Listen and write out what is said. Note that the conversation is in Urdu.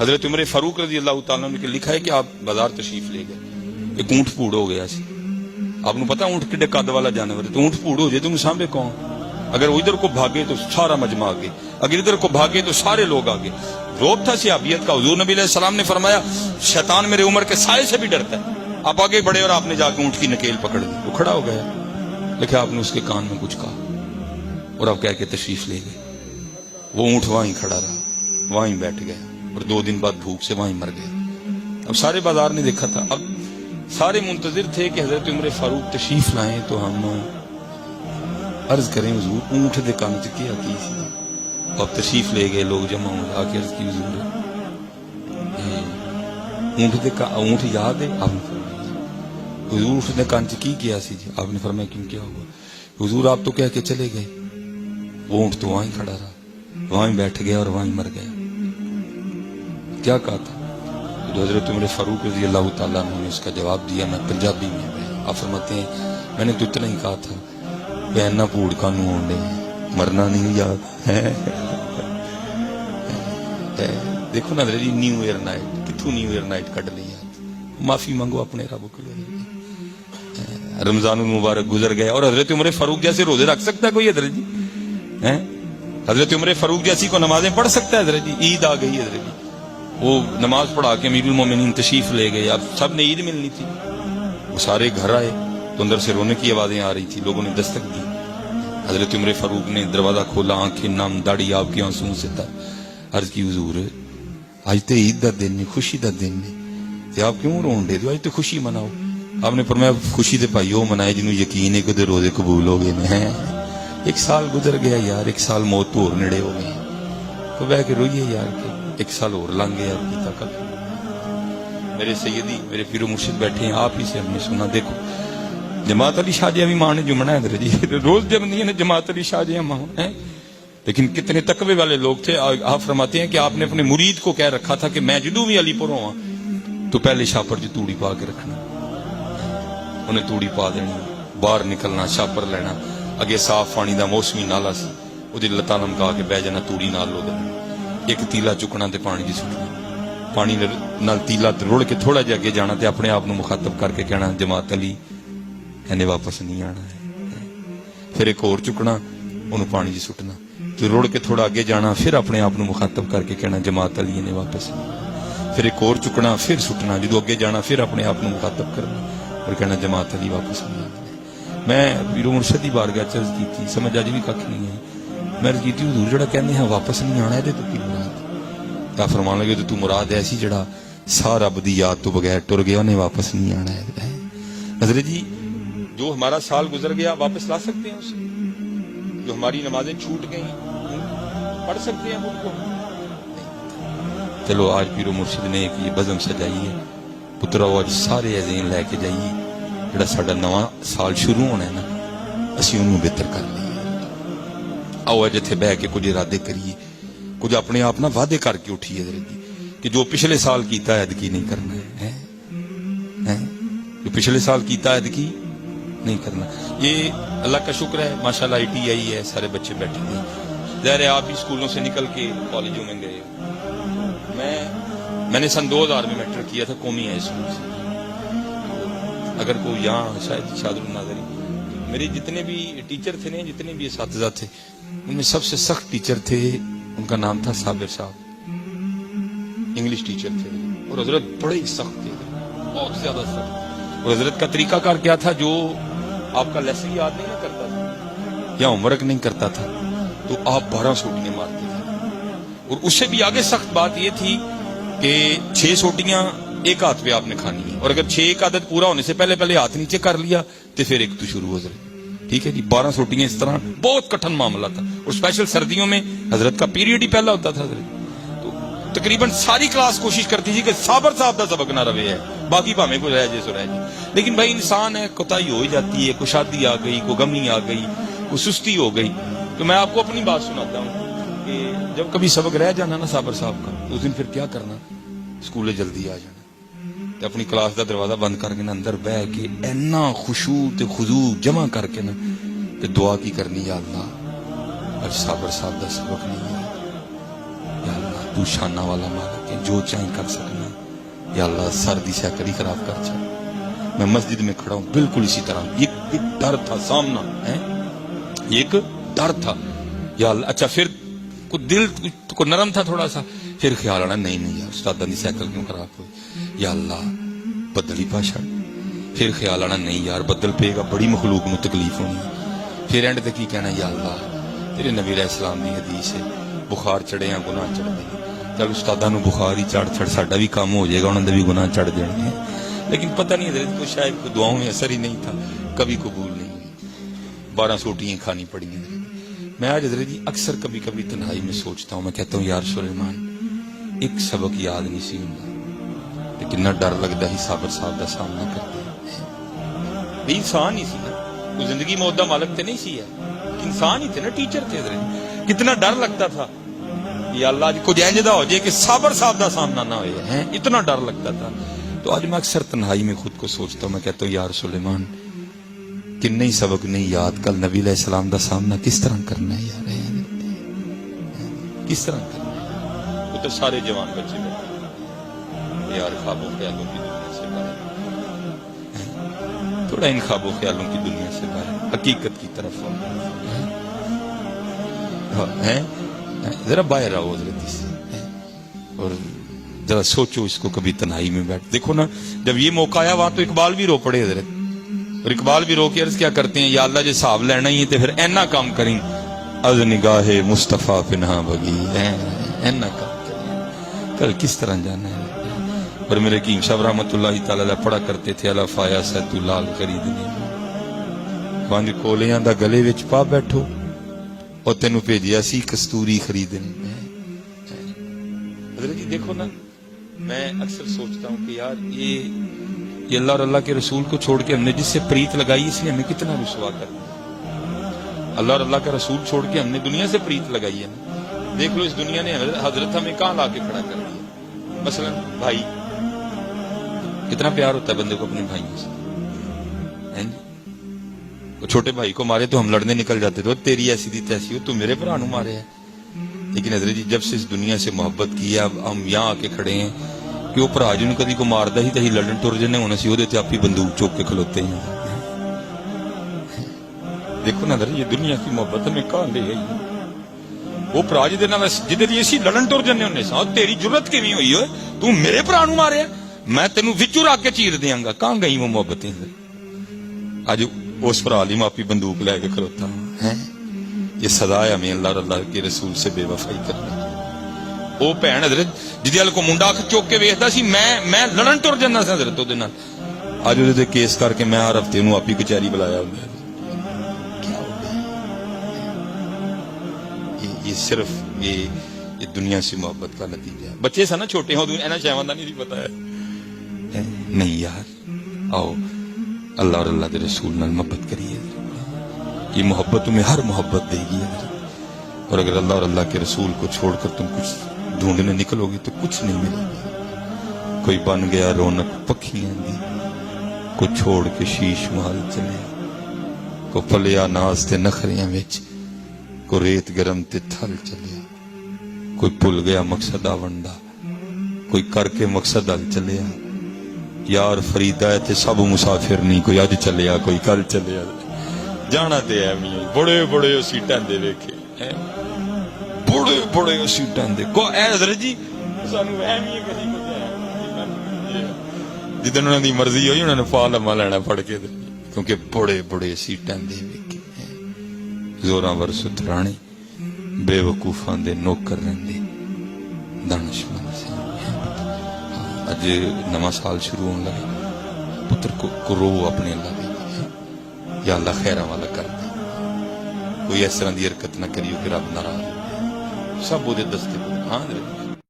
حضرت عمر فاروق رضی اللہ تعالیٰ نے لکھا ہے کہ آپ بازار تشریف لے گئے, ایک اونٹ پھوڑ ہو گیا سی. آپ کو پتا اونٹ کڈے قد والا جانور ہے, تو اونٹ پھوڑ ہو جائے تم سامنے کون, اگر وہ ادھر کو بھاگے تو سارا مجمع آگے, اگر ادھر کو بھاگے تو سارے لوگ آگے. روب تھا صحابیت کا. حضور نبی علیہ السلام نے فرمایا شیطان میرے عمر کے سائے سے بھی ڈرتا ہے. آپ آگے بڑھے اور آپ نے جا کے اونٹ کی نکیل پکڑ دی, وہ کھڑا ہو گیا, لیکن آپ نے اس کے کان میں کچھ کہا اور آپ کہہ کے تشریف لے گئے. وہ اونٹ وہیں کھڑا رہا, وہیں بیٹھ گیا, اور 2 دن بعد بھوک سے وہیں مر گیا. اب سارے بازار نے دیکھا تھا, اب سارے منتظر تھے کہ حضرت عمر فاروق تشریف لائیں تو ہم عرض کریں حضور اونٹ دے کان چ کیا کی سی. اب تشریف لے گئے, لوگ جمع ہو آ کے عرض کی حضور اونٹ یاد ہے؟ آپ نے فرمایا حضور اس نے کان چ کی کیا سی جی. آپ نے فرمایا کیوں کیا ہوا؟ حضور آپ تو کہہ کے چلے گئے, وہ اونٹ تو وہیں کھڑا رہا, وہیں بیٹھ گیا اور وہیں مر گیا. کیا کہا تھا؟ تو حضرت عمر فاروق رضی اللہ تعالیٰ عنہ نے اس کا جواب دیا, میں پنجابی میں. آپ فرماتے ہیں میں نے تو اتنا ہی کہا تھا پہننا پھوڑ کانوں ہونڈے مرنا نہیں یاد ہے. دیکھو نا جی نیو ایئر نائٹ کتوں نیو ایئر نائٹ کٹ لی یاد. معافی مانگو اپنے رب کو. رمضان المبارک گزر گیا اور حضرت عمر فاروق جیسے روزے رکھ سکتا ہے کوئی حضرت جی؟ حضرت عمر فاروق جیسی کو نمازیں پڑھ سکتا ہے حضرت جی؟ عید آ گئی حضرت جی, وہ نماز پڑھا کے امیر المومنین تشریف لے گئے. اب سب نے عید ملنی تھی, وہ سارے گھر آئے تو اندر سے رونے کی آوازیں آ رہی تھی. لوگوں نے دستک دی, حضرت عمر فاروق نے دروازہ کھولا, آنکھیں نم, داڑھی آپ کی آنسوں سے تر. عرض کی حضور آج تو عید دا دن ہے, خوشی دا دن ہے, آپ کیوں رون دے دو, آج تو خوشی مناؤ. آپ نے فرمایا خوشی دے بھائی وہ منائے جنہوں یقین ہے کہ روزے قبول ہو گئے ہیں. 1 سال گزر گیا یار, 1 سال موت تو اور نڑے ہو گئے, تو بہ کے روئیے یار کہ 1 سال اور لنگ گیا کی طاقت. میرے سیدی میرے پیر و مرشد بیٹھے ہیں, آپ ہی سے ہم نے سنا. دیکھو جماعت علی شاہ جی ماں نے جمنا ہے حضرت جی, روز جب نہیں ہے نا جماعت علی شاہ جی ماں ہیں, لیکن کتنے تقوی والے لوگ تھے. آپ فرماتے ہیں کہ آپ نے اپنے مرید کو کہہ رکھا تھا کہ میں جدوں بھی علی پور ہوا تو پہلے شاپر جو توڑی پا کے رکھنا, انہیں توڑی پا دینی, باہر نکلنا, شاپر لینا, اگے صاف پانی دا موسمی نالا سی, وہ لتاں لمکا کے بہ جانا, توڑی نال لو دینا, ایک تیلا چکنا تے پانی جی سٹنا, پانی نال تیلا رڑ کے تھوڑا جا اگے جانا تے اپنے آپ مخاطب کر کے کہنا جماعت علی اینے واپس نہیں آنا ہے. پھر ایک اور چکنا, انہوں پانی جی سٹنا, تو روڑ کے تھوڑا آگے جانا, پھر اپنے آپ مخاطب کر کے کہنا جماعت علی نے واپس. پھر ایک اور چکنا, پھر سٹنا, جدو اگے جانا پھر اپنے آپ مخاطب کرنا اور کہنا جماعت علی واپس نہیں آنا. میں پیرو مرشد دی بارگاہ چ عرض کی تھی, سمجھ اج بھی کھ نہیں ہے. میں عرض کی تھی حضور جڑا کہندے ہیں واپس نہیں آنا, ہے تو کی مراد؟ کیا فرمان لگے تو مراد ایسی جڑا سارا رب دی یاد تو بغیر ٹر گیا انہیں واپس نہیں آنا ہے. حضرت جی جو ہمارا سال گزر گیا واپس لا سکتے ہیں اسے؟ جو ہماری نمازیں چھوٹ گئی پڑھ سکتے ہیں ان کو؟ چلو آج پیر و مرشد نے ایک یہ بزم سجائی ہے, پتراؤ آج سارے عزین لے کے جائیے, جڑا ساڈا نواں سال شروع ہونا ہے نا اسی انہوں بہتر کر لئیے. آؤ اج اتنے بہ کے کچھ ارادے کریے, کچھ اپنے آپ نہ وعدے کر کے اٹھیے حضرت جی کہ جو پچھلے سال کیتا ہے ادکی نہیں کرنا ہے, جو پچھلے سال کیتا ہے ادکی نہیں کرنا. یہ اللہ کا شکر ہے ماشاءاللہ ITI ہے, سارے بچے بیٹھے تھے. ظاہر ہے آپ بھی اسکولوں سے نکل کے کالجوں میں گئے. میں نے سن 2000 میں میٹرک کیا تھا قومی ہائی اسکول سے. اگر کوئی یہاں شاید شاد الناظرین, میرے جتنے بھی ٹیچر تھے نا, جتنے بھی اساتذہ تھے, ان میں سب سے سخت ٹیچر تھے, ان کا نام تھا صابر صاحب, انگلش ٹیچر تھے, اور حضرت بڑے ہی سخت تھے, بہت زیادہ سخت. اور حضرت کا طریقہ کار کیا تھا, جو آپ کا لیسن یاد نہیں نہ کرتا تھا یا ہوم ورک نہیں کرتا تھا تو آپ 12 سوٹیاں مارتے تھے. اور اس سے بھی آگے سخت بات یہ تھی کہ 6 سوٹیاں ایک ہاتھ پہ آپ نے کھانی ہے, اور اگر 6 کا عدد پورا ہونے سے پہلے ہاتھ نیچے کر لیا تو پھر ایک تو شروع ہو جائے. ٹھیک ہے جی, 12 سوٹیاں, اس طرح بہت کٹھن معاملہ تھا. اور اسپیشل سردیوں میں حضرت کا پیریڈ ہی پہلا ہوتا تھا حضرت, تو تقریباً ساری کلاس کوشش کرتی تھی کہ صابر صاحب کا سبق نہ روے ہے, باقی بھامے کو رہ جائے سو رہ جائے. لیکن بھائی انسان ہے, کوتاہی ہو ہی جاتی ہے, کوئی شادی آ گئی, کوئی غمی آ گئی, کوئی سستی ہو گئی. تو میں آپ کو اپنی بات سناتا ہوں کہ جب کبھی سبق رہ جانا نا صابر صاحب کا, اس دن پھر کیا کرنا, اسکول جلدی آ جانا, اپنی کلاس دا دروازہ بند کر کے نا اندر بہ کے اینا خشوع تے خضوع جمع کر کے نا تے دعا کی کرنی, یا اللہ اج صابر صاحب دا سبق نہیں ہے, یا اللہ تو شانہ والا مالک ہے، جو چاہیں کر سکنا. یا اللہ سر دی سیکل ہی خراب کر چھڑ. میں مسجد میں کھڑا ہوں بالکل اسی طرح، ایک ڈر تھا سامنا ہے، ایک ڈر تھا. یا اللہ اچھا پھر دل کو نرم تھا تھوڑا سا، پھر خیال آنا نہیں یار استادہ دی سیکل کیوں خراب ہوئی. یا اللہ بدل ہی پا چھڑ. پھر خیال آنا نہیں یار بدل پے گا، بڑی مخلوق نو تکلیف ہونی. پھر اینڈ تک کی کہنا یا اللہ تیرے نبی علیہ السلام دی حدیث ہے بخار چڑھے یا گناہ چڑھ دے. چل استادہ نو بخار ہی چڑھ چھڑ ساڈا بھی کام ہو جائے گا، انہوں نے بھی گناہ چڑھ جانے ہیں. لیکن پتہ نہیں حضرت کو شاید کو دعاؤں میں اثر ہی نہیں تھا، کبھی قبول نہیں ہوئی. 12 سوٹیاں کھانی پڑی ہیں. میں آج حضرت جی اکثر کبھی کبھی تنہائی میں سوچتا ہوں، میں کہتا ہوں یار سلیمان ایک سبق یاد نہیں سی ہوں لیکن نہ ڈر لگتا ہی صابر صاحب دا سامنا کرتے ہیں. انسان ہی سی نا، کوئی زندگی موت دا مالک تے نہیں سی ہے، انسان ہی تھے نا، ٹیچر تھے حضرت. کتنا ڈر لگتا تھا یا اللہ جی کچھ اینجدہ ہو جائے کہ صابر صاحب دا سامنا نہ ہوئے ہیں، اتنا ڈر لگتا تھا. تو آج میں اکثر تنہائی میں خود کو سوچتا ہوں، میں کہتا ہوں یار سلیمان کن نہیں سبق نہیں یاد، کل نبی علیہ السلام دا سامنا کس طرح کرنا ہے یار، کس طرح کرنا ہے. وہ تو سارے جوان بچے بیٹھے یار خوابوں خیالوں کی دنیا سے باہر، تھوڑا ان خوابوں خیالوں کی دنیا سے باہر حقیقت کی طرف ہے، ذرا باہر آؤ حضرت سے اور ذرا سوچو اس کو. کبھی تنہائی میں بیٹھ دیکھو نا، جب یہ موقع آیا وہاں تو اقبال بھی رو پڑے حضرت، اور اقبال بھی رو کے عرض کیا کرتے ہیں، یا اللہ جی صاحب لینا ہی ہے تو پھر اینا کام کریں از نگاہ مصطفیٰ پنہا بگی، اینا کام کریں کل کس طرح جانا ہے. اور میرے حکیم صاحب رحمت اللہ تعالی علیہ پڑھا کرتے تھے اللہ فایا سے تو لال خریدنی بانج کولیاں دا گلے وچ پا بیٹھو اور تینوں بھیجیا سی کستوری خریدنی. حضرت جی دیکھو نا، میں اکثر سوچتا ہوں کہ یار یہ اللہ اور اللہ کے رسول کو چھوڑ کے ہم نے جس سے پریت لگائی اس لیے ہمیں کتنا رسوا کر دیا. اللہ اور اللہ کا رسول چھوڑ کے ہم نے دنیا سے پریت لگائی ہے نا. دیکھ لو اس دنیا نے حضرت ہمیں کہاں لا کے کھڑا کر دیا. مثلا بھائی، کتنا پیار ہوتا ہے بندے کو اپنے بھائیوں سے. وہ چھوٹے بھائی کو مارے تو ہم لڑنے نکل جاتے تھے، تیری ایسی تھی تیسی ہو، تو میرے بھرا نو مارے ہے. لیکن حضرت جی جب سے اس دنیا سے محبت کی ہے اب ہم یہاں آ کے کھڑے ہیں کہ وہ بھرا جنوں کدی کو ماردا ہی تھی لڑن ٹر جنے ہونا سی، وہ آپ ہی بندوق چوک کے کھلوتے ہیں. دیکھو نا حضرت یہ دنیا کی محبت میں کہاں لے گئی. وہ بھرا جدے دی اسی لڑن ٹر جنے ہونے سا، تیری جرت کیویں ہوئی ہوئے تو میرے بھرا نو مارے میں تینوں وچوں رکھ کے چیر دیاں گا. کہاں گئی وہ محبتیں؟ اج اس بھرا لی میں آپ ہی بندوق لے کے کھلوتا ہوں. یہ سزا ہے ہمیں اللہ اور اللہ کے رسول سے بے وفائی کرنے کی. وہ بہن حضرت جدی ال کو منڈا چوک کے ویکھدا سی، میں لڑن ٹر جانا سا حضرت اودے نال. اج اودے کیس کر کے میں ہر ہفتے نوں آپ ہی کچہری بلایا ہوندا. یہ صرف یہ دنیا سے محبت کا نتیجہ ہے. بچے سا نا چھوٹے ہوں اینا شیواں دا نہیں پتا ہے. نہیں یار آؤ اللہ اور اللہ کے رسول نال محبت کریے. یہ محبت تمہیں ہر محبت دے گی. اور اگر اللہ اور اللہ کے رسول کو چھوڑ کر تم کچھ ڈھونڈنے نکلو گے تو کچھ نہیں ملے گا. کوئی بن گیا رونق پکھیاں دی، کو چھوڑ کے شیش محل چلے، کو پلیا ناز تے نخریاں وچ، کو ریت گرم تے تھل چلیا. کوئی بھول گیا مقصد آونڈا، کوئی کر کے مقصد حل چلیا. یار فریدا ہے تے سب مسافر نہیں، کوئی اج چلیا کوئی کل چلیا. جانا تے ہے میاں بڑے بڑے سیٹاں دے ویکھے، بڑے بڑے سیٹاں دے کو اے حضرت جی سانو اہم ہی کسی کو جدن انہاں دی مرضی ہوئی انہاں نے پا لما لینا پڑ کے، کیونکہ بڑے بڑے سیٹاں دے ویکھے. زوراں ور سترانے بے وقوفاں دے نوکر رہندے دانشمند سے. اج نواں سال شروع ہون لگا، پتر کو رو اپنے اللہ دے، یا اللہ خیراں والا کر دے. کوئی اس طرح دی حرکت نہ کریو کہ رب ناراض ہو. سب وہ دستے. ہاں